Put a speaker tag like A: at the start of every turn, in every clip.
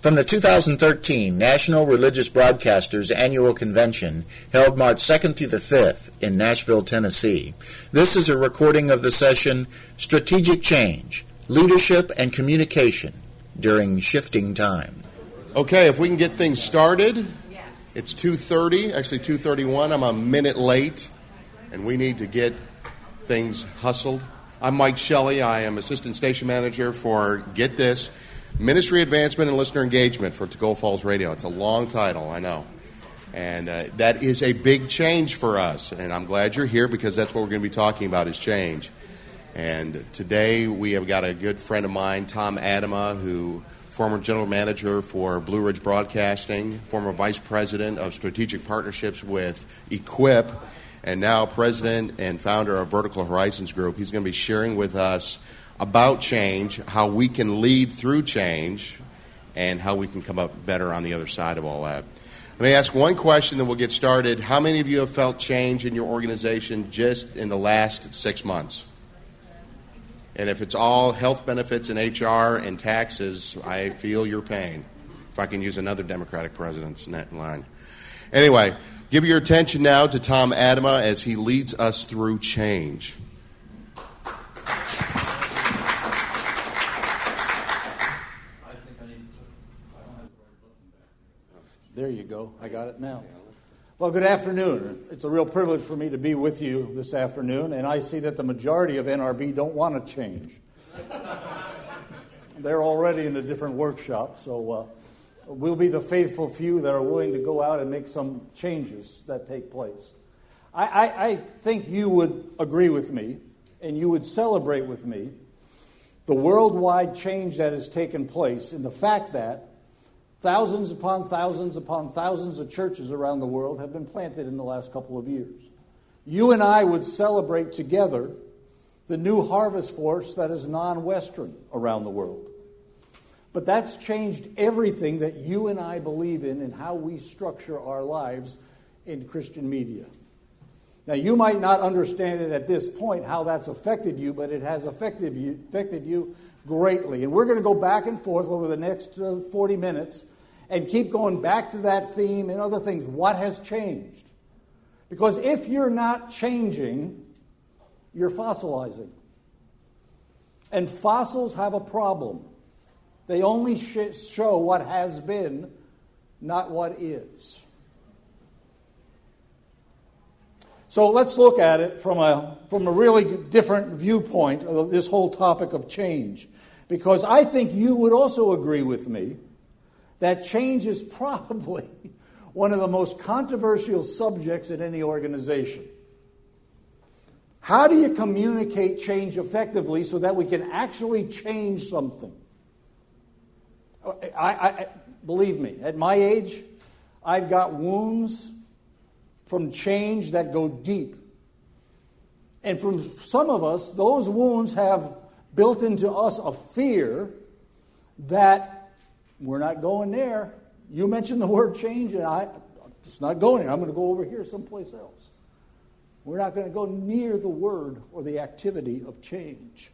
A: From the 2013 National Religious Broadcasters Annual Convention, held March 2nd through the 5th in Nashville, Tennessee, this is a recording of the session Strategic Change, Leadership and Communication During Shifting Time.
B: Okay, if we can get things started. It's 2:30, actually 2:31. I'm a minute late, and we need to get things hustled. I'm Mike Shelley. I am Assistant Station Manager for, get this, Ministry Advancement and Listener Engagement for Tacoma Falls Radio. It's a long title, I know. And that is a big change for us. And I'm glad you're here because that's what we're going to be talking about is change. And today we have got a good friend of mine, Tom Atema, who former General Manager for Blue Ridge Broadcasting, former Vice President of Strategic Partnerships with Equip, and now President and founder of Vertical Horizons Group. He's going to be sharing with us about change, how we can lead through change, and how we can come up better on the other side of all that. Let me ask one question, then we'll get started. How many of you have felt change in your organization just in the last 6 months? And if it's all health benefits and HR and taxes, I feel your pain, if I can use another Democratic president's line. Anyway, give your attention now to Tom Atema as he leads us through change.
C: There you go. I got it now. Well, good afternoon. It's a real privilege for me to be with you this afternoon, and I see that the majority of NRB don't want to change. They're already in a different workshop, so we'll be the faithful few that are willing to go out and make some changes that take place. I think you would agree with me, and you would celebrate with me, the worldwide change that has taken place in the fact that thousands upon thousands upon thousands of churches around the world have been planted in the last couple of years. You and I would celebrate together the new harvest force that is non-Western around the world. But that's changed everything that you and I believe in and how we structure our lives in Christian media. Now, you might not understand it at this point, how that's affected you, but it has affected you greatly. And we're going to go back and forth over the next 40 minutes and keep going back to that theme and other things. What has changed? Because if you're not changing, you're fossilizing. And fossils have a problem. They only show what has been, not what is. So let's look at it from a really different viewpoint of this whole topic of change. Because I think you would also agree with me that change is probably one of the most controversial subjects in any organization. How do you communicate change effectively so that we can actually change something? I believe me, at my age, I've got wounds from change that go deep. And from some of us, those wounds have built into us a fear that we're not going there. You mentioned the word change, and it's not going there. I'm going to go over here someplace else. We're not going to go near the word or the activity of change.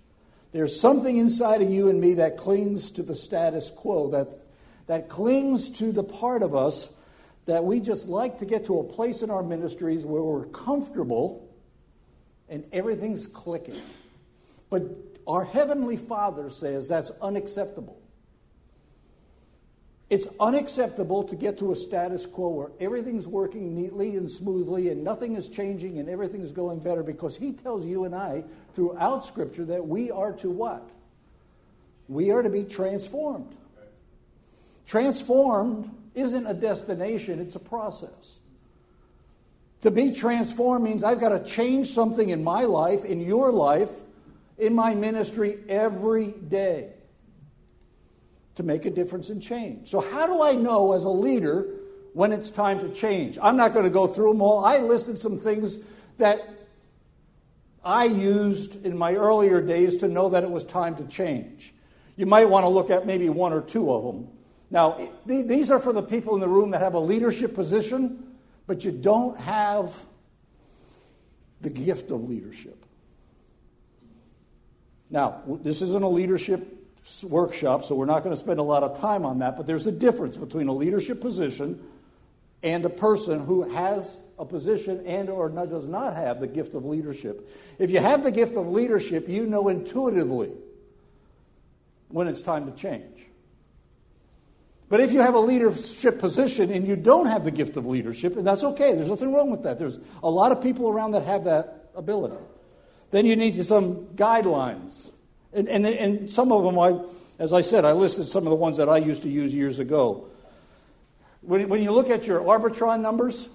C: There's something inside of you and me that clings to the status quo, that clings to the part of us that we just like to get to a place in our ministries where we're comfortable and everything's clicking. But our Heavenly Father says that's unacceptable. It's unacceptable to get to a status quo where everything's working neatly and smoothly and nothing is changing and everything's going better, because He tells you and I throughout Scripture that we are to what? We are to be transformed. Transformed isn't a destination, it's a process. To be transformed means I've got to change something in my life, in your life, in my ministry every day to make a difference and change. So how do I know as a leader when it's time to change? I'm not going to go through them all. I listed some things that I used in my earlier days to know that it was time to change. You might want to look at maybe one or two of them. Now, these are for the people in the room that have a leadership position, but you don't have the gift of leadership. Now, this isn't a leadership workshop, so we're not going to spend a lot of time on that, but there's a difference between a leadership position and a person who has a position and or does not have the gift of leadership. If you have the gift of leadership, you know intuitively when it's time to change. But if you have a leadership position and you don't have the gift of leadership, and that's okay, there's nothing wrong with that. There's a lot of people around that have that ability. Then you need some guidelines. And some of them, as I said, I listed some of the ones that I used to use years ago. When you look at your Arbitron numbers,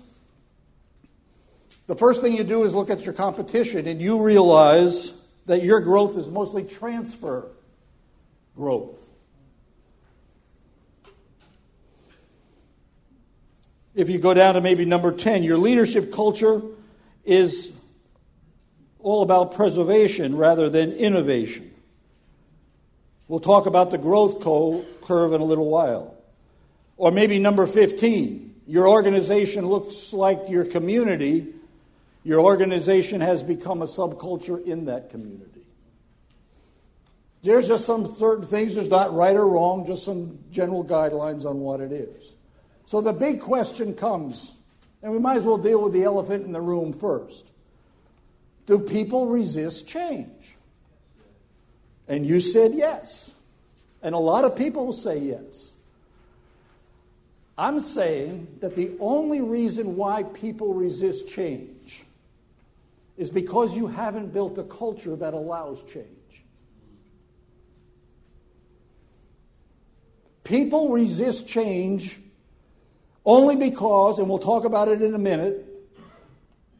C: the first thing you do is look at your competition, and you realize that your growth is mostly transfer growth. If you go down to maybe number 10, your leadership culture is all about preservation rather than innovation. We'll talk about the growth curve in a little while. Or maybe number 15, your organization looks like your community. Your organization has become a subculture in that community. There's just some certain things, there's not right or wrong, just some general guidelines on what it is. So the big question comes, and we might as well deal with the elephant in the room first. Do people resist change? And you said yes. And a lot of people will say yes. I'm saying that the only reason why people resist change is because you haven't built a culture that allows change. People resist change only because, and we'll talk about it in a minute,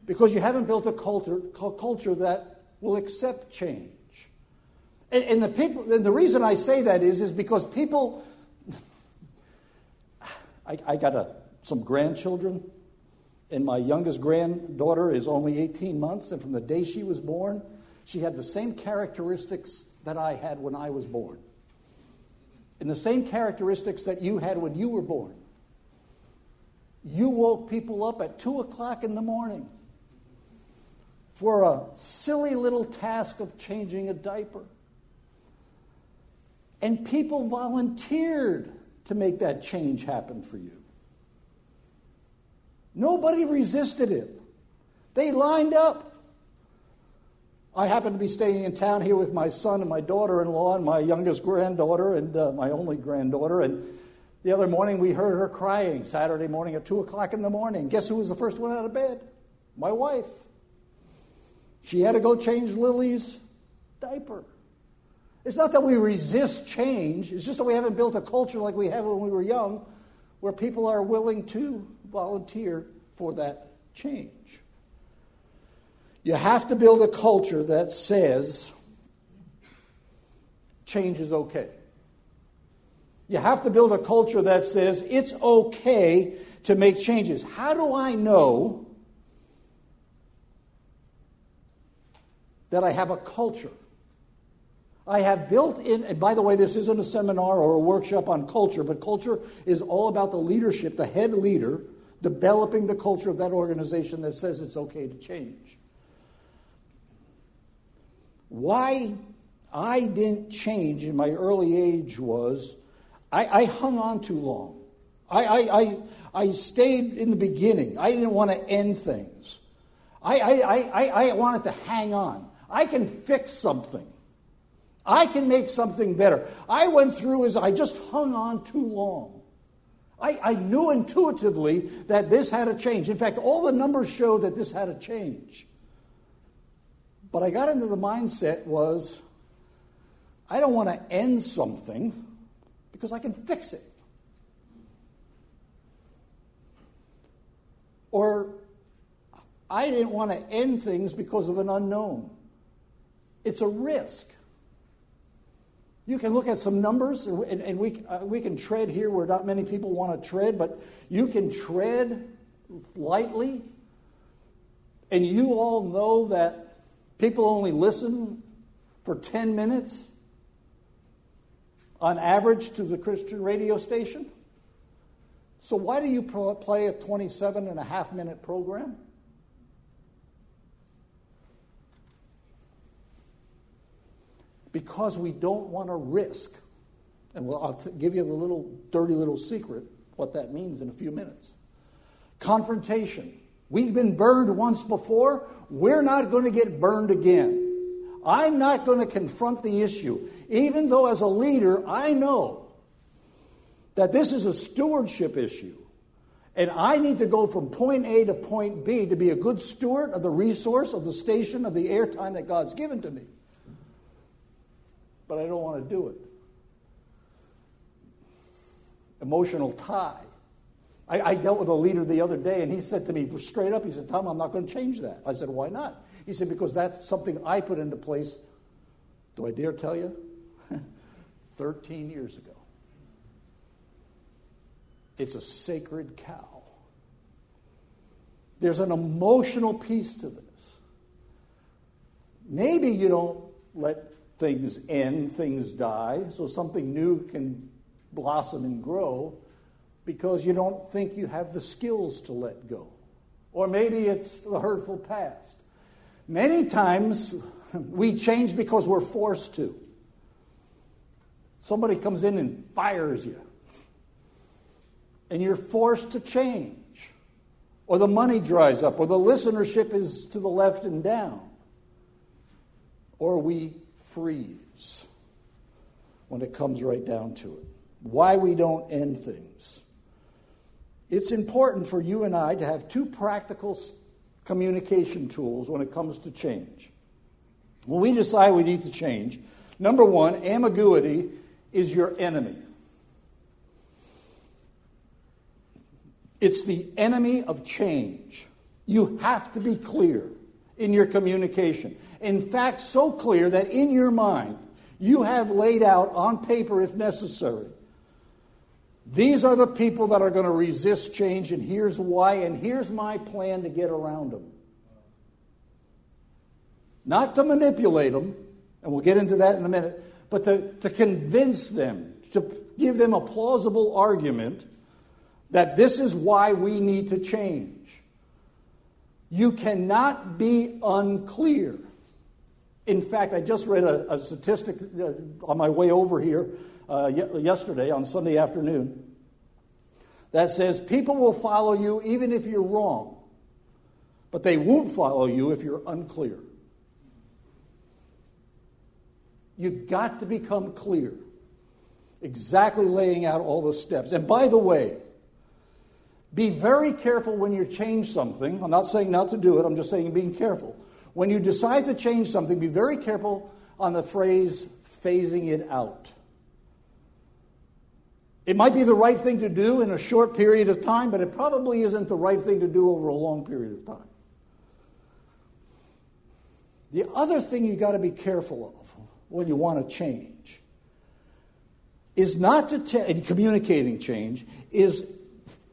C: because you haven't built a culture that will accept change. And the reason I say that is because people, I got some grandchildren, and my youngest granddaughter is only 18 months, and from the day she was born, she had the same characteristics that I had when I was born. And the same characteristics that you had when you were born. You woke people up at 2 o'clock in the morning for a silly little task of changing a diaper. And people volunteered to make that change happen for you. Nobody resisted it. They lined up. I happened to be staying in town here with my son and my daughter-in-law and my youngest granddaughter and my only granddaughter. And the other morning we heard her crying, Saturday morning at 2 o'clock in the morning. Guess who was the first one out of bed? My wife. She had to go change Lily's diaper. It's not that we resist change. It's just that we haven't built a culture like we had when we were young, where people are willing to volunteer for that change. You have to build a culture that says change is okay. You have to build a culture that says it's okay to make changes. How do I know that I have a culture? I have built in, and by the way, this isn't a seminar or a workshop on culture, but culture is all about the leadership, the head leader, developing the culture of that organization that says it's okay to change. Why I didn't change in my early age was I hung on too long. I stayed in the beginning. I didn't want to end things. I wanted to hang on. I can fix something. I can make something better. I went through as I just hung on too long. I knew intuitively that this had to change. In fact, all the numbers showed that this had to change. But I got into the mindset was, I don't want to end something because I can fix it. Or I didn't want to end things because of an unknown. It's a risk. You can look at some numbers, and we can tread here where not many people want to tread, but you can tread lightly, and you all know that people only listen for 10 minutes on average to the Christian radio station. So why do you play a 27.5-minute program? Because we don't want to risk And I'll give you the little dirty little secret, what that means in a few minutes. Confrontation. We've been burned once before. We're not going to get burned again. I'm not going to confront the issue. Even though as a leader, I know that this is a stewardship issue. And I need to go from point A to point B to be a good steward of the resource, of the station, of the airtime that God's given to me. But I don't want to do it. Emotional tie. I dealt with a leader the other day, and he said to me straight up, he said, Tom, I'm not going to change that. I said, why not? He said, because that's something I put into place, do I dare tell you? 13 years ago. It's a sacred cow. There's an emotional piece to this. Maybe you don't let things end, things die, so something new can blossom and grow because you don't think you have the skills to let go. Or maybe it's the hurtful past. Many times we change because we're forced to. Somebody comes in and fires you, and you're forced to change. Or the money dries up, or the listenership is to the left and down. Or we freeze when it comes right down to it. Why we don't end things. It's important for you and I to have two practical communication tools when it comes to change. When we decide we need to change, number one, ambiguity is your enemy. It's the enemy of change. You have to be clear in your communication. In fact, so clear that in your mind, you have laid out on paper, if necessary, these are the people that are going to resist change, and here's why, and here's my plan to get around them. Not to manipulate them, and we'll get into that in a minute, but to convince them, to give them a plausible argument that this is why we need to change. You cannot be unclear. In fact, I just read a statistic on my way over here yesterday on Sunday afternoon that says people will follow you even if you're wrong, but they won't follow you if you're unclear. You've got to become clear, exactly laying out all the steps. And by the way, be very careful when you change something. I'm not saying not to do it, I'm just saying being careful. When you decide to change something, be very careful on the phrase phasing it out. It might be the right thing to do in a short period of time, but it probably isn't the right thing to do over a long period of time. The other thing you got to be careful of when you want to change is not to in communicating change is,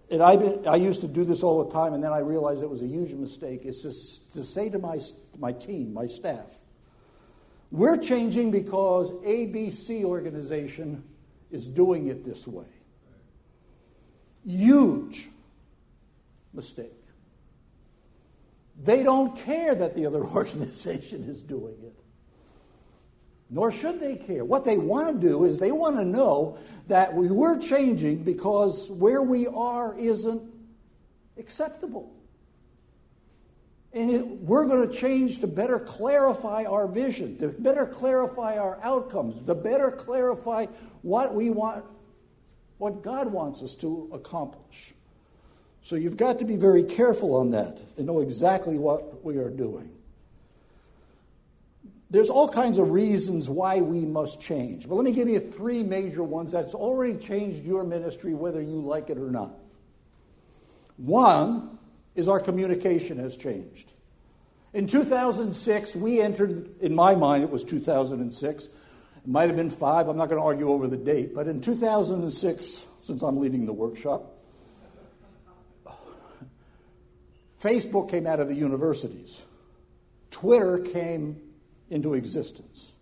C: and I used to do this all the time, and then I realized it was a huge mistake, is to say to my team, my staff, we're changing because ABC organization is doing it this way. Huge mistake. They don't care that the other organization is doing it. Nor should they care. What they want to do is they want to know that we were changing because where we are isn't acceptable. And we're going to change to better clarify our vision, to better clarify our outcomes, to better clarify what we want, what God wants us to accomplish. So you've got to be very careful on that and know exactly what we are doing. There's all kinds of reasons why we must change. But let me give you three major ones that's already changed your ministry, whether you like it or not. One is our communication has changed. In 2006, we entered, in my mind it was 2006. It might have been 5, I'm not going to argue over the date. But in 2006, since I'm leading the workshop, Facebook came out of the universities. Twitter came into existence.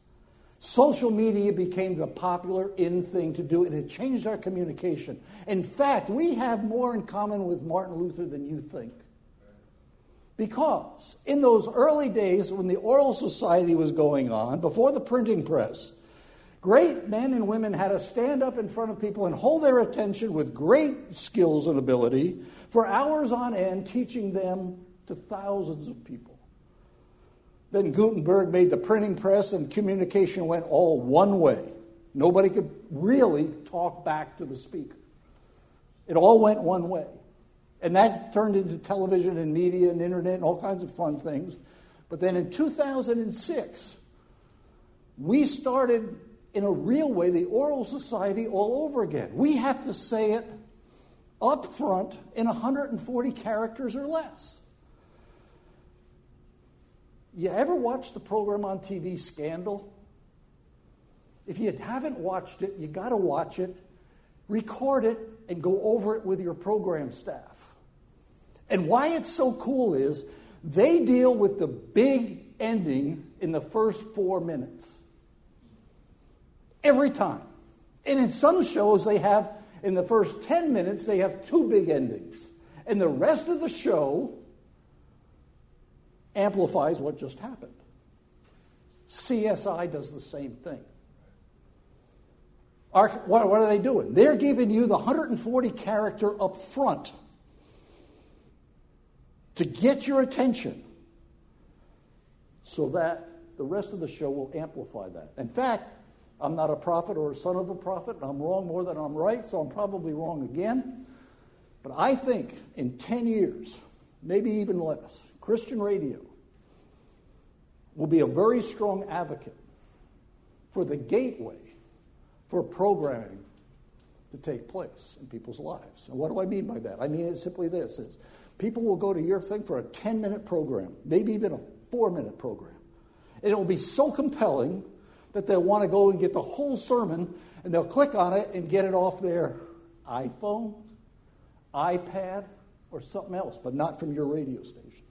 C: Social media became the popular in thing to do, and it changed our communication. In fact, we have more in common with Martin Luther than you think. Because in those early days when the oral society was going on, before the printing press, Great men and women had to stand up in front of people and hold their attention with great skills and ability for hours on end, teaching them to thousands of people. Then Gutenberg made the printing press and communication went all one way. Nobody could really talk back to the speaker. It all went one way. And that turned into television and media and internet and all kinds of fun things. But then in 2006, we started, in a real way, the oral society all over again. We have to say it up front in 140 characters or less. You ever watch the program on TV, Scandal? If you haven't watched it, you got to watch it, record it, and go over it with your program staff. And why it's so cool is they deal with the big ending in the first 4 minutes. Every time. And in some shows they have, in the first 10 minutes, they have 2 big endings. And the rest of the show amplifies what just happened. CSI does the same thing. What are they doing? They're giving you the 140 character up front to get your attention so that the rest of the show will amplify that. In fact, I'm not a prophet or a son of a prophet, and I'm wrong more than I'm right, so I'm probably wrong again. But I think in 10 years, maybe even less, Christian radio will be a very strong advocate for the gateway for programming to take place in people's lives. And what do I mean by that? I mean it's simply this. Is people will go to your thing for a 10-minute program, maybe even a 4-minute program. And it will be so compelling that they'll want to go and get the whole sermon, and they'll click on it and get it off their iPhone, iPad, or something else, but not from your radio station.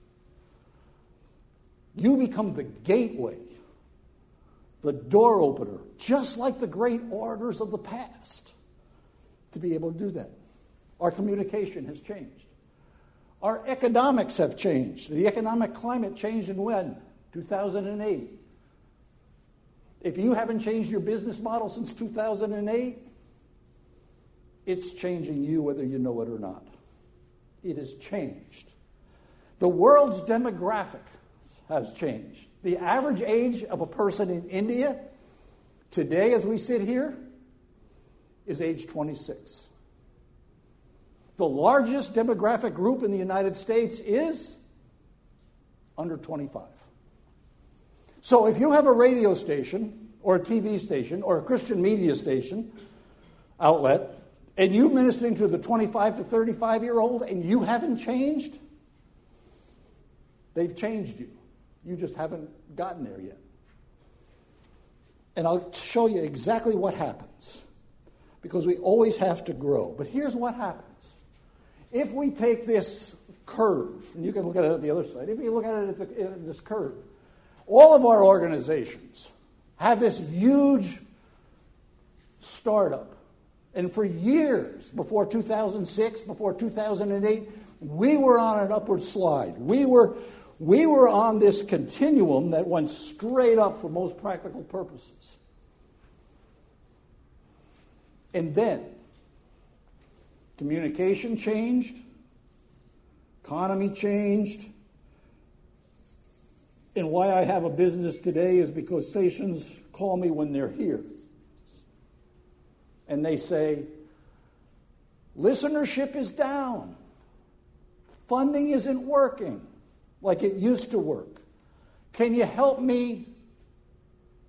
C: You become the gateway, the door opener, just like the great orators of the past, to be able to do that. Our communication has changed. Our economics have changed. The economic climate changed in when? 2008. If you haven't changed your business model since 2008, it's changing you whether you know it or not. It has changed. The world's demographic has changed. The average age of a person in India today, as we sit here, is age 26. The largest demographic group in the United States is under 25. So if you have a radio station or a TV station or a Christian media station outlet, and you ministering to the 25 to 35-year-old and you haven't changed, they've changed you. You just haven't gotten there yet. And I'll show you exactly what happens, because we always have to grow. But here's what happens. If we take this curve, and you can look at it at the other side, if you look at it at this curve, all of our organizations have this huge startup. And for years, before 2006, before 2008, we were on an upward slide. We were on this continuum that went straight up for most practical purposes. And then, communication changed, economy changed, and why I have a business today is because stations call me when they're here. And they say, listenership is down. Funding isn't working like it used to work. Can you help me?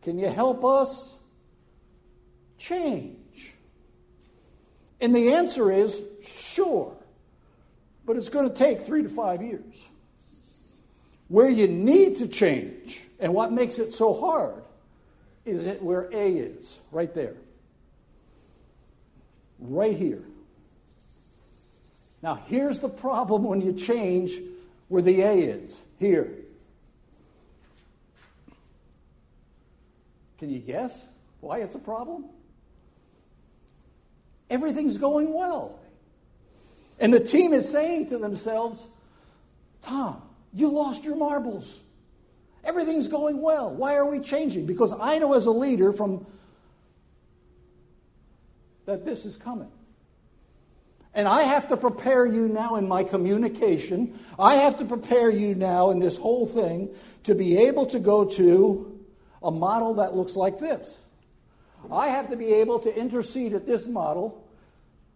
C: Can you help us change? And the answer is, sure. But it's going to take 3 to 5 years. Where you need to change, and what makes it so hard, is it where A is, right there. Right here. Now, here's the problem when you change where the A is. Here. Can you guess why it's a problem? Everything's going well. And the team is saying to themselves, Tom, you lost your marbles. Everything's going well. Why are we changing? Because I know as a leader from that this is coming. And I have to prepare you now in my communication. I have to prepare you now in this whole thing to be able to go to a model that looks like this. I have to be able to intercede at this model,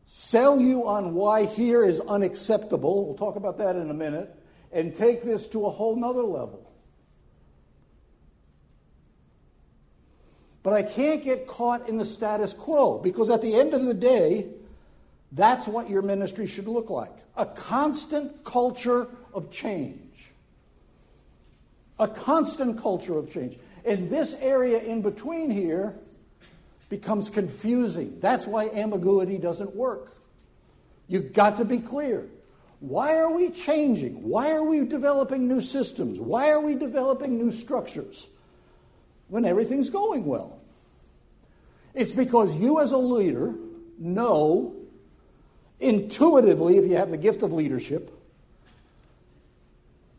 C: sell you on why here is unacceptable. We'll talk about that in a minute. And take this to a whole nother level. But I can't get caught in the status quo, because at the end of the day, that's what your ministry should look like. A constant culture of change. A constant culture of change. And this area in between here becomes confusing. That's why ambiguity doesn't work. You've got to be clear. Why are we changing? Why are we developing new systems? Why are we developing new structures when everything's going well? It's because you as a leader know intuitively, if you have the gift of leadership,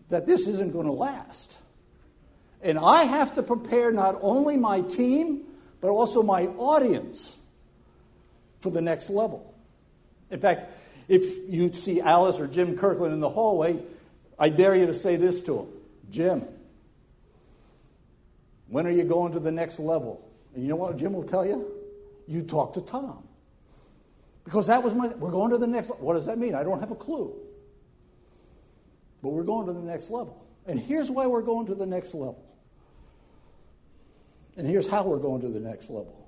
C: that this isn't going to last. And I have to prepare not only my team, but also my audience for the next level. In fact, if you see Alice or Jim Kirkland in the hallway, I dare you to say this to them. Jim, when are you going to the next level? And you know what Jim will tell you? You talk to Tom. Because that was we're going to the next level. What does that mean? I don't have a clue. But we're going to the next level. And here's why we're going to the next level. And here's how we're going to the next level.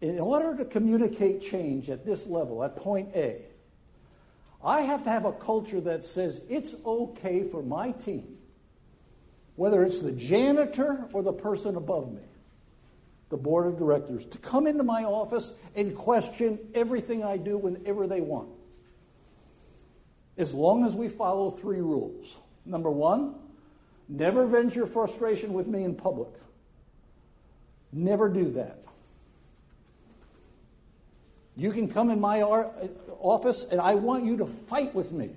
C: In order to communicate change at this level, at point A, I have to have a culture that says it's okay for my team, whether it's the janitor or the person above me, the board of directors, to come into my office and question everything I do whenever they want. As long as we follow 3 rules. Number 1, never vent your frustration with me in public. Never do that. You can come in my office and I want you to fight with me.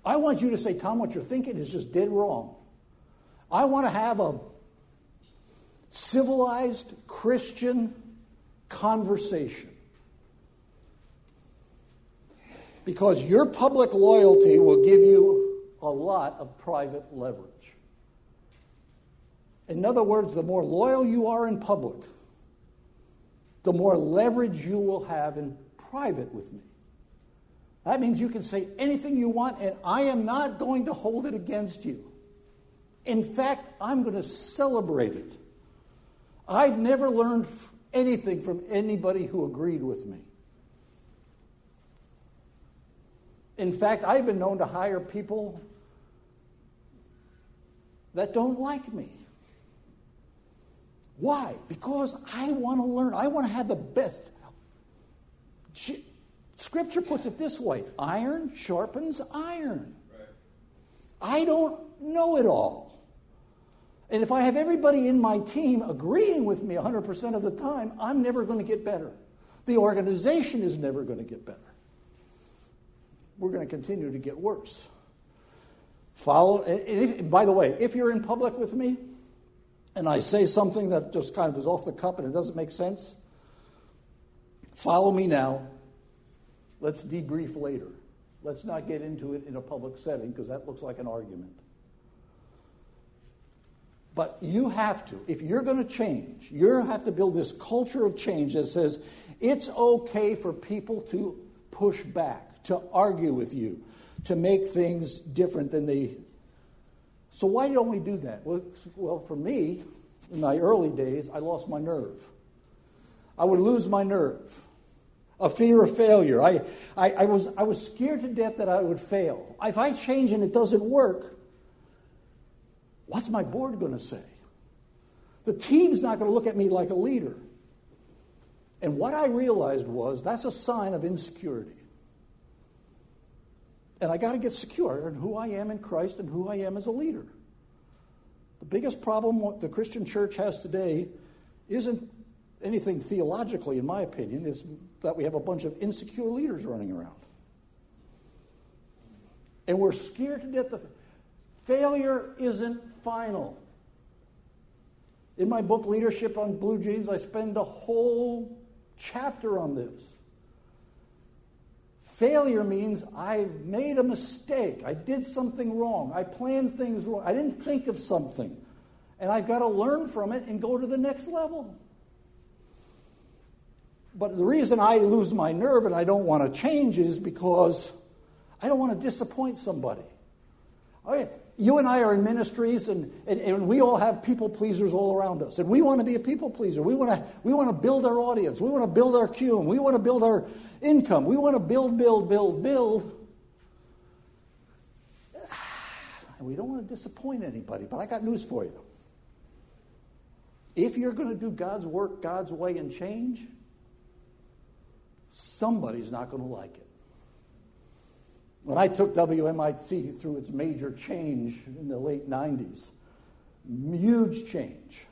C: I want you to say, Tom, what you're thinking is just dead wrong. I want to have a civilized Christian conversation. Because your public loyalty will give you a lot of private leverage. In other words, the more loyal you are in public, the more leverage you will have in private with me. That means you can say anything you want, and I am not going to hold it against you. In fact, I'm going to celebrate it. I've never learned anything from anybody who agreed with me. In fact, I've been known to hire people that don't like me. Why? Because I want to learn. I want to have the best. Scripture puts it this way: iron sharpens iron. Right. I don't know it all. And if I have everybody in my team agreeing with me 100% of the time, I'm never going to get better. The organization is never going to get better. We're going to continue to get worse. By the way, if you're in public with me, and I say something that just kind of is off the cuff and it doesn't make sense, follow me now. Let's debrief later. Let's not get into it in a public setting because that looks like an argument. But you have to, if you're going to change, you have to build this culture of change that says it's okay for people to push back, to argue with you, to make things different than they. So why don't we do that? Well, for me, in my early days, I lost my nerve. I would lose my nerve. A fear of failure. I was scared to death that I would fail. If I change and it doesn't work, what's my board going to say? The team's not going to look at me like a leader. And what I realized was that's a sign of insecurity. And I got to get secure in who I am in Christ and who I am as a leader. The biggest problem what the Christian church has today isn't anything theologically, in my opinion, is that we have a bunch of insecure leaders running around. And we're scared to death of failure isn't final. In my book, Leadership on Blue Jeans, I spend a whole chapter on this. Failure means I made a mistake. I did something wrong. I planned things wrong. I didn't think of something. And I've got to learn from it and go to the next level. But the reason I lose my nerve and I don't want to change is because I don't want to disappoint somebody. Okay, you and I are in ministries, and we all have people pleasers all around us. And we want to be a people pleaser. We want to build our audience. We want to build our queue. We want to build our income. We want to build. And we don't want to disappoint anybody. But I got news for you. If you're going to do God's work God's way and change, somebody's not going to like it. When I took WMIT through its major change in the late 90s, huge change.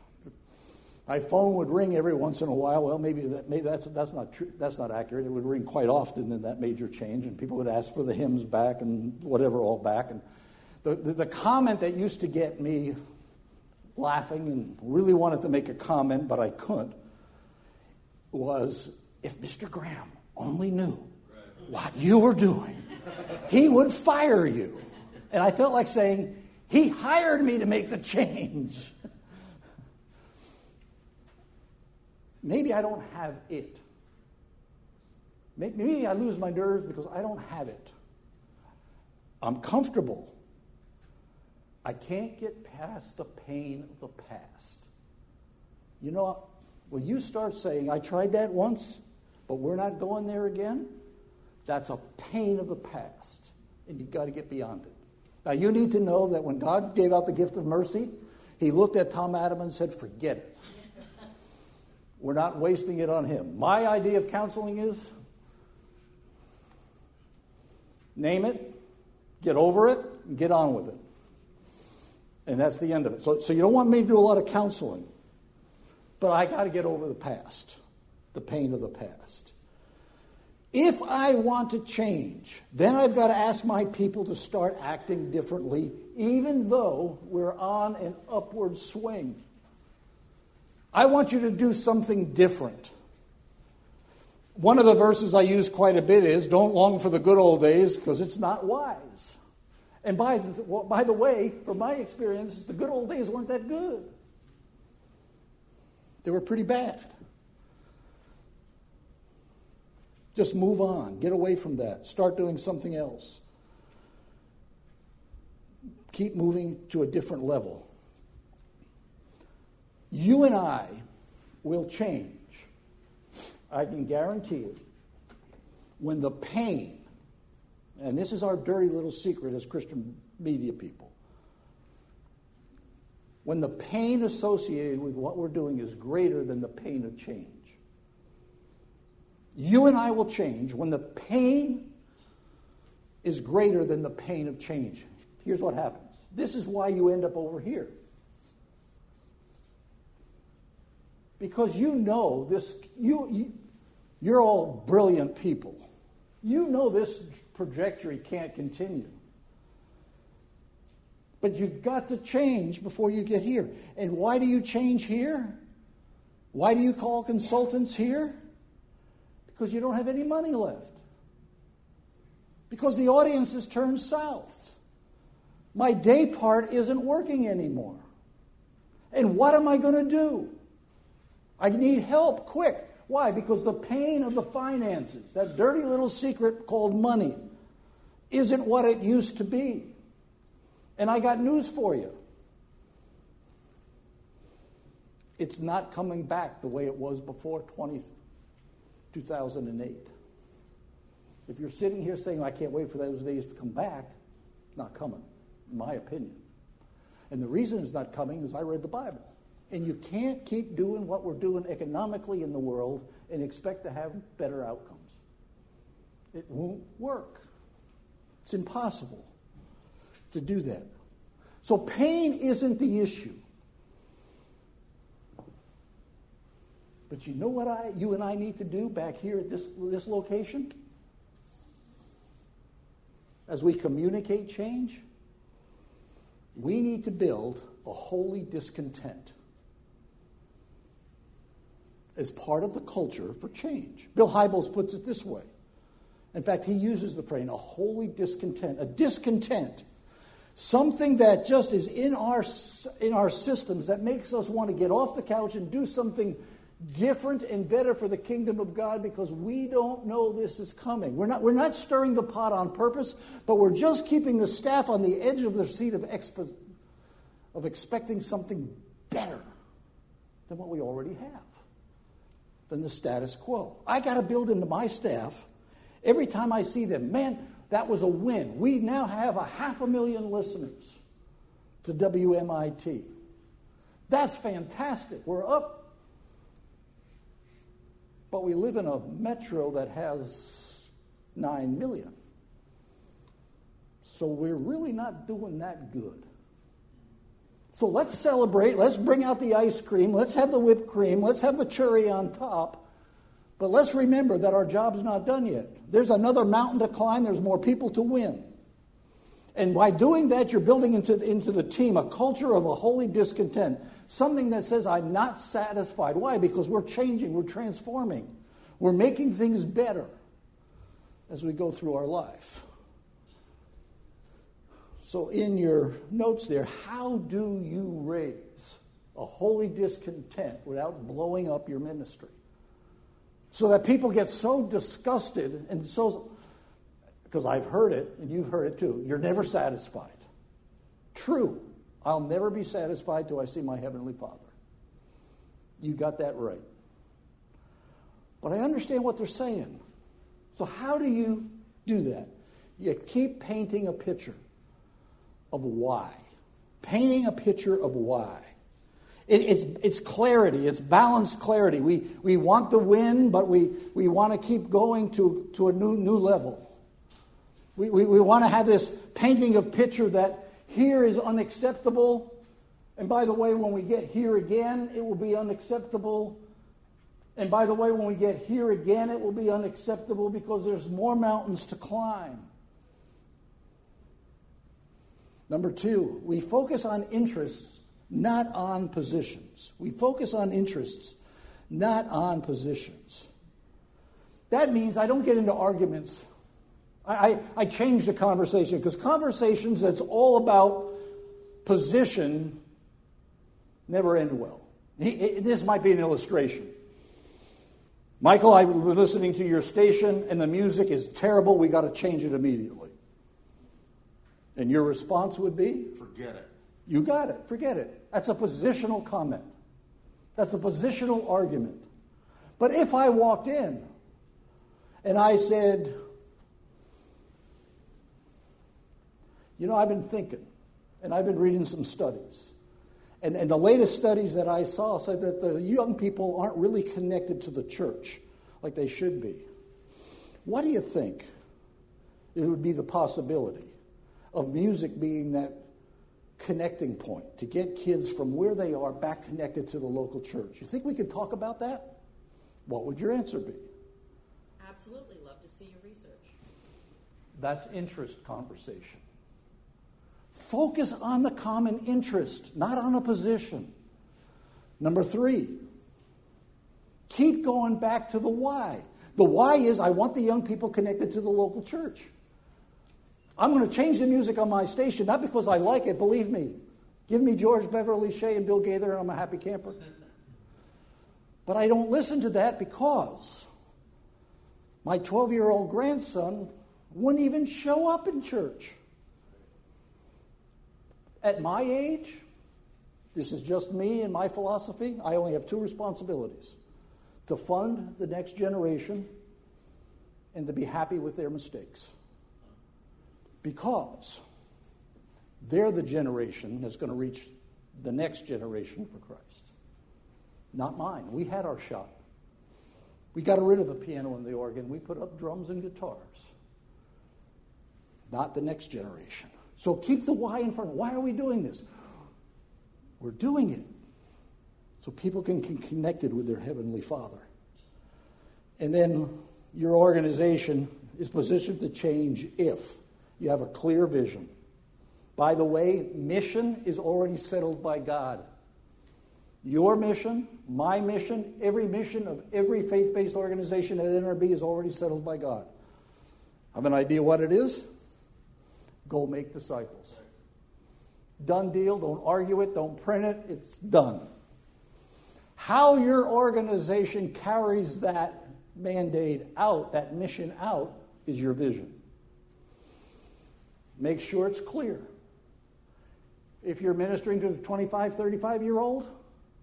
C: My phone would ring every once in a while. Well, maybe that's not true. That's not accurate. It would ring quite often in that major change, and people would ask for the hymns back and whatever all back. And the comment that used to get me laughing and really wanted to make a comment, but I couldn't, was, if Mr. Graham only knew what you were doing, he would fire you. And I felt like saying, he hired me to make the change. Maybe I don't have it. Maybe I lose my nerve because I don't have it. I'm comfortable. I can't get past the pain of the past. You know, when you start saying, I tried that once, but we're not going there again, that's a pain of the past. And you've got to get beyond it. Now, you need to know that when God gave out the gift of mercy, he looked at Tom Atema and said, forget it. We're not wasting it on him. My idea of counseling is, name it, get over it, and get on with it. And that's the end of it. So you don't want me to do a lot of counseling. But I got to get over the past, the pain of the past. If I want to change, then I've got to ask my people to start acting differently, even though we're on an upward swing. I want you to do something different. One of the verses I use quite a bit is, don't long for the good old days, because it's not wise. And by the way, from my experience, the good old days weren't that good. They were pretty bad. Just move on. Get away from that. Start doing something else. Keep moving to a different level. You and I will change. I can guarantee you. When the pain, and this is our dirty little secret as Christian media people, when the pain associated with what we're doing is greater than the pain of change. You and I will change when the pain is greater than the pain of change. Here's what happens. This is why you end up over here. Because you know this, you're all brilliant people. You know this trajectory can't continue. But you've got to change before you get here. And why do you change here? Why do you call consultants here? Because you don't have any money left. Because the audience has turned south. My day part isn't working anymore. And what am I going to do? I need help quick. Why? Because the pain of the finances, that dirty little secret called money, isn't what it used to be. And I got news for you. It's not coming back the way it was before 2008. If you're sitting here saying, I can't wait for those days to come back, it's not coming, in my opinion. And the reason it's not coming is I read the Bible. And you can't keep doing what we're doing economically in the world and expect to have better outcomes. It won't work. It's impossible to do that. So pain isn't the issue. But you know what you and I need to do back here at this location? As we communicate change, we need to build a holy discontent. as part of the culture for change. Bill Hybels puts it this way. In fact, he uses the phrase, a holy discontent. A discontent. Something that just is in our systems that makes us want to get off the couch and do something different and better for the kingdom of God because we don't know this is coming. We're not stirring the pot on purpose, but we're just keeping the staff on the edge of their seat of expecting something better than what we already have, than the status quo. I got to build into my staff every time I see them. Man, that was a win. We now have 500,000 listeners to WMIT. That's fantastic. We're up. But we live in a metro that has 9 million. So we're really not doing that good. So let's celebrate. Let's bring out the ice cream. Let's have the whipped cream. Let's have the cherry on top. But let's remember that our job's not done yet. There's another mountain to climb. There's more people to win. And by doing that, you're building into the team a culture of a holy discontent. Something that says, I'm not satisfied. Why? Because we're changing. We're transforming. We're making things better as we go through our life. So in your notes there, how do you raise a holy discontent without blowing up your ministry? So that people get so disgusted and so, because I've heard it and you've heard it too, you're never satisfied. True. I'll never be satisfied till I see my Heavenly Father. You got that right. But I understand what they're saying. So how do you do that? You keep painting a picture of why. Painting a picture of why. It's clarity. It's balanced clarity. We want the win, but we want to keep going to a new level. We want to have this painting of picture that here is unacceptable. And by the way, when we get here again, it will be unacceptable. And by the way, when we get here again, it will be unacceptable because there's more mountains to climb. Number 2, we focus on interests, not on positions. We focus on interests, not on positions. That means I don't get into arguments. I change the conversation because conversations that's all about position never end well. This might be an illustration. Michael, I was listening to your station and the music is terrible. We got to change it immediately. And your response would be?
B: Forget it.
C: You got it. Forget it. That's a positional comment. That's a positional argument. But if I walked in and I said, I've been thinking and I've been reading some studies. And the latest studies that I saw said that the young people aren't really connected to the church like they should be. What do you think it would be the possibility of music being that connecting point to get kids from where they are back connected to the local church? You think we could talk about that? What would your answer be?
D: Absolutely. Love to see your research.
C: That's interest conversation. Focus on the common interest, not on a position. Number 3, keep going back to the why. The why is I want the young people connected to the local church. I'm going to change the music on my station, not because I like it, believe me. Give me George Beverly Shea and Bill Gaither and I'm a happy camper. But I don't listen to that because my 12-year-old grandson wouldn't even show up in church. At my age, this is just me and my philosophy, I only have 2 responsibilities: to fund the next generation and to be happy with their mistakes. Because they're the generation that's going to reach the next generation for Christ. Not mine. We had our shot. We got rid of the piano and the organ. We put up drums and guitars. Not the next generation. So keep the why in front. Why are we doing this? We're doing it so people can get connected with their Heavenly Father. And then your organization is positioned to change if you have a clear vision. By the way, mission is already settled by God. Your mission, my mission, every mission of every faith-based organization at NRB is already settled by God. Have an idea what it is? Go make disciples. Done deal. Don't argue it. Don't print it. It's done. How your organization carries that mandate out, that mission out, is your vision. Make sure it's clear. If you're ministering to a 25, 35-year-old,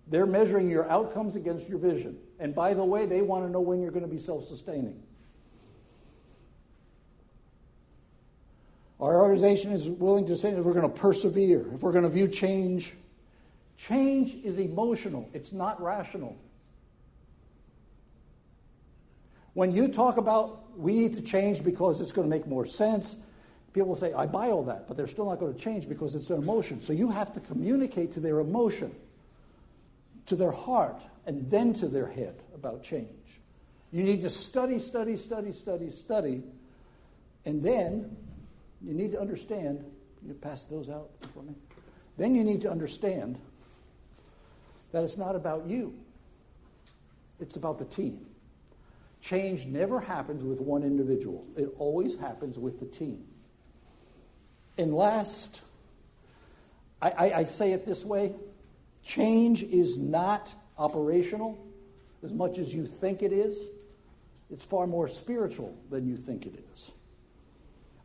C: they're measuring your outcomes against your vision. And by the way, they want to know when you're going to be self-sustaining. Our organization is willing to say that we're going to persevere, if we're going to view change. Change is emotional. It's not rational. When you talk about we need to change because it's going to make more sense, people will say, I buy all that, but they're still not going to change because it's an emotion. So you have to communicate to their emotion, to their heart, and then to their head about change. You need to study, and then you need to understand. You pass those out for me. Then you need to understand that it's not about you. It's about the team. Change never happens with one individual. It always happens with the team. And last, I say it this way, change is not operational as much as you think it is. It's far more spiritual than you think it is.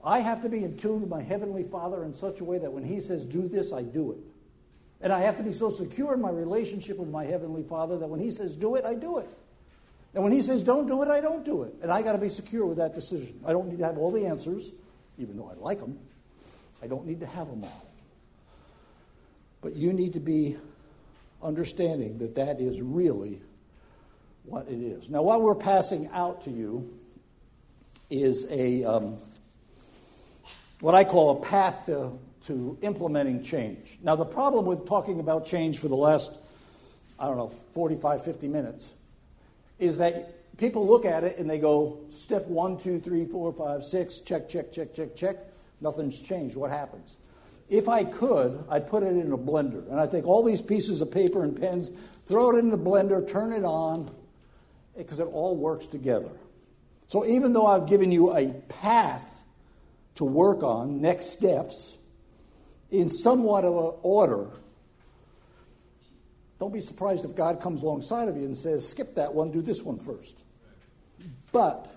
C: I have to be in tune with my Heavenly Father in such a way that when He says, do this, I do it. And I have to be so secure in my relationship with my Heavenly Father that when He says, do it, I do it. And when He says, don't do it, I don't do it. And I got to be secure with that decision. I don't need to have all the answers, even though I like them. I don't need to have them all. But you need to be understanding that that is really what it is. Now, what we're passing out to you is what I call a path to implementing change. Now, the problem with talking about change for the last, 45, 50 minutes is that people look at it and they go, step 1, 2, 3, 4, 5, 6, check, check, check, check, check. Nothing's changed. What happens? If I could, I'd put it in a blender. And I'd take all these pieces of paper and pens, throw it in the blender, turn it on, because it all works together. So even though I've given you a path to work on, next steps, in somewhat of an order, don't be surprised if God comes alongside of you and says, skip that one, do this one first. But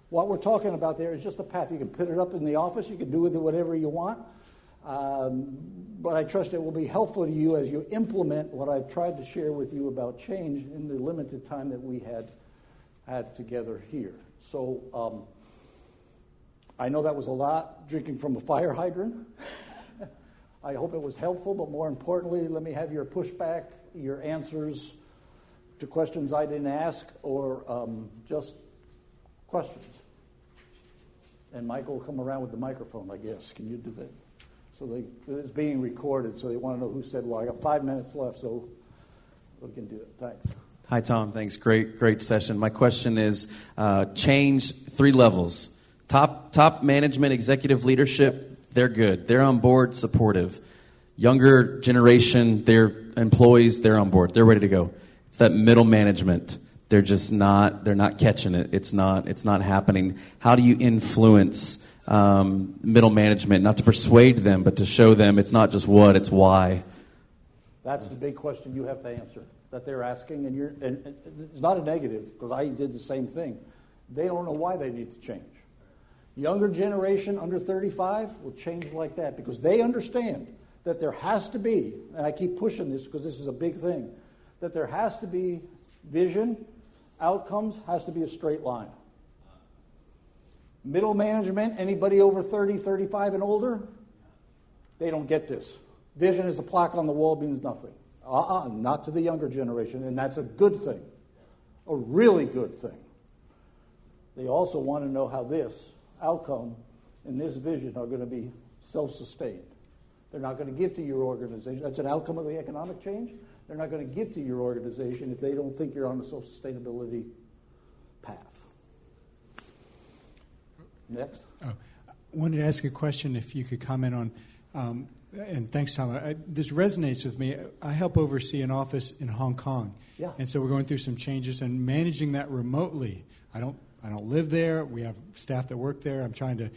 C: what we're talking about there is just a path. You can put it up in the office. You can do with it whatever you want. But I trust it will be helpful to you as you implement what I've tried to share with you about change in the limited time that we had together here. So I know that was a lot, drinking from a fire hydrant. I hope it was helpful, but more importantly, let me have your pushback, your answers to questions I didn't ask, or just questions. And Michael will come around with the microphone, I guess. Can you do that? So it's being recorded, so they want to know who said what. I got 5 minutes left, so we can do it. Thanks.
E: Hi, Tom. Thanks. Great session. My question is, change 3 levels. Top management, executive leadership, they're good. They're on board, supportive. Younger generation, their employees, they're on board. They're ready to go. It's that middle management. They're not catching it. It's not happening. How do you influence middle management, not to persuade them, but to show them it's not just what, it's why?
C: That's the big question you have to answer, that they're asking, and it's not a negative, because I did the same thing. They don't know why they need to change. Younger generation, under 35, will change like that, because they understand that there has to be, and I keep pushing this because this is a big thing, that there has to be vision, outcomes, has to be a straight line. Middle management, anybody over 30, 35 and older, they don't get this. Vision is a plaque on the wall, means nothing. Not to the younger generation, and that's a good thing, a really good thing. They also want to know how this outcome and this vision are going to be self-sustained. They're not going to give to your organization. That's an outcome of the economic change. They're not going to give to your organization if they don't think you're on a self-sustainability path. Next.
F: I wanted to ask a question, if you could comment on And thanks, Tom. This resonates with me. I help oversee an office in Hong Kong.
C: Yeah.
F: And so we're going through some changes and managing that remotely. I don't live there. We have staff that work there. I'm trying to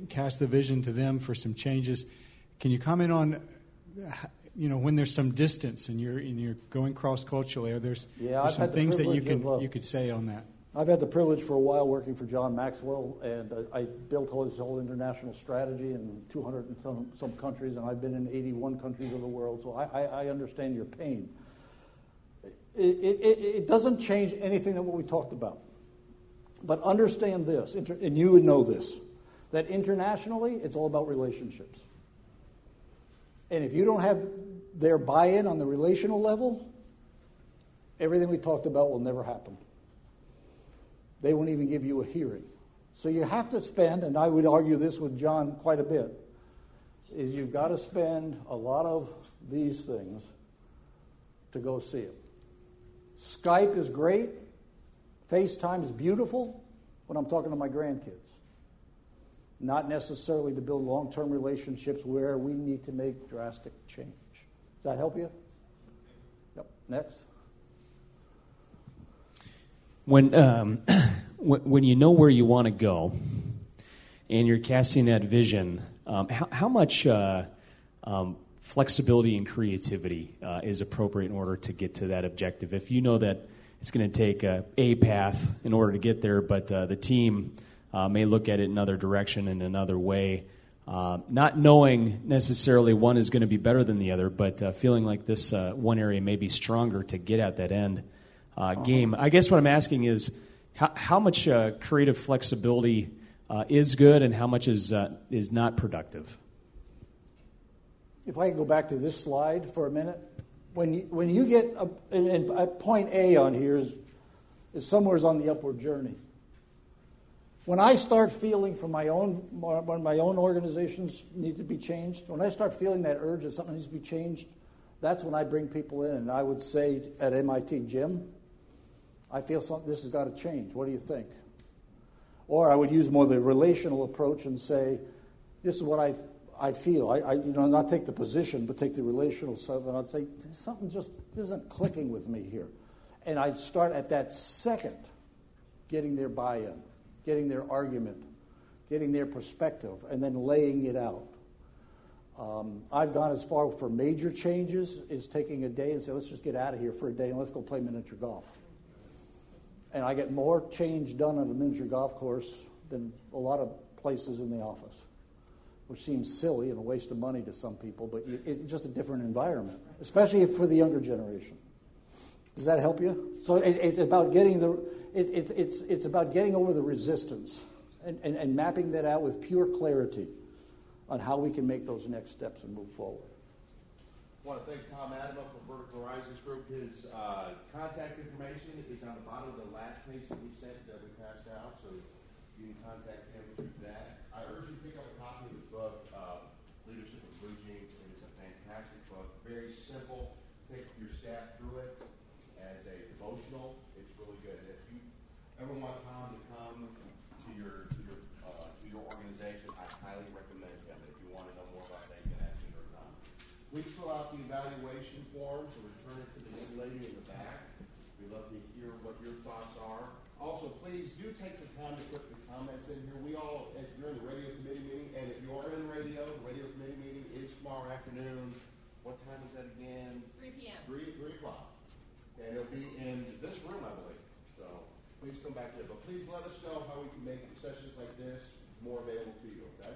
F: cast the vision to them for some changes. Can you comment on, when there's some distance and you're going cross-culturally, there's some things that you could say on that?
C: I've had the privilege for a while working for John Maxwell, and I built his whole international strategy in 200 and some countries, and I've been in 81 countries of the world, so I understand your pain. It doesn't change anything that what we talked about. But understand this, and you would know this, that internationally, it's all about relationships. And if you don't have their buy-in on the relational level, everything we talked about will never happen. They won't even give you a hearing. So you have to spend, and I would argue this with John quite a bit, is you've got to spend a lot of these things to go see it. Skype is great. FaceTime is beautiful when I'm talking to my grandkids. Not necessarily to build long-term relationships where we need to make drastic change. Does that help you? Yep. Next.
G: When you know where you want to go and you're casting that vision, how much flexibility and creativity is appropriate in order to get to that objective? If you know that it's going to take a path in order to get there, but the team may look at it another direction in another way, not knowing necessarily one is going to be better than the other, but feeling like this one area may be stronger to get at that end game. I guess what I'm asking is how much creative flexibility is good and how much is not productive?
C: If I could go back to this slide for a minute. When you get, and point A on here is somewhere on the upward journey. When I start feeling when my own organizations need to be changed, when I start feeling that urge that something needs to be changed, that's when I bring people in. And I would say at MIT, Jim, I feel this has got to change. What do you think? Or I would use more the relational approach and say, this is what I feel. I not take the position, but take the relational stuff, and I'd say, something just isn't clicking with me here. And I'd start at that second, getting their buy-in, getting their argument, getting their perspective, and then laying it out. I've gone as far for major changes as taking a day and say, let's just get out of here for a day and let's go play miniature golf. And I get more change done on a miniature golf course than a lot of places in the office, which seems silly and a waste of money to some people, but it's just a different environment, especially for the younger generation. Does that help you? So it's about getting it's about getting over the resistance and mapping that out with pure clarity on how we can make those next steps and move forward.
B: I want to thank Tom Atema from Vertical Horizons Group. His contact information is on the bottom of the last page that we sent that we passed out, so you can contact him through that. I urge you to pick up a copy of his book, Leadership of Blue Jeans. It is a fantastic book, very simple. Take your staff through it as a devotional. It's really good. If you ever want Tom to come to your organization, I highly recommend him. If you want to know more about taking action or not, please fill out the evaluation forms and return it to the young lady in the back. We'd love to hear what your thoughts are. Also, please do take the time to put the comments in here. We all, as you're in the radio committee meeting, and if you are in radio, the radio committee meeting is tomorrow afternoon. What time is that again?
D: 3 p.m.
B: 3 o'clock. And it'll be in this room, I believe. So please come back there. But please let us know how we can make sessions like this more available to you, okay?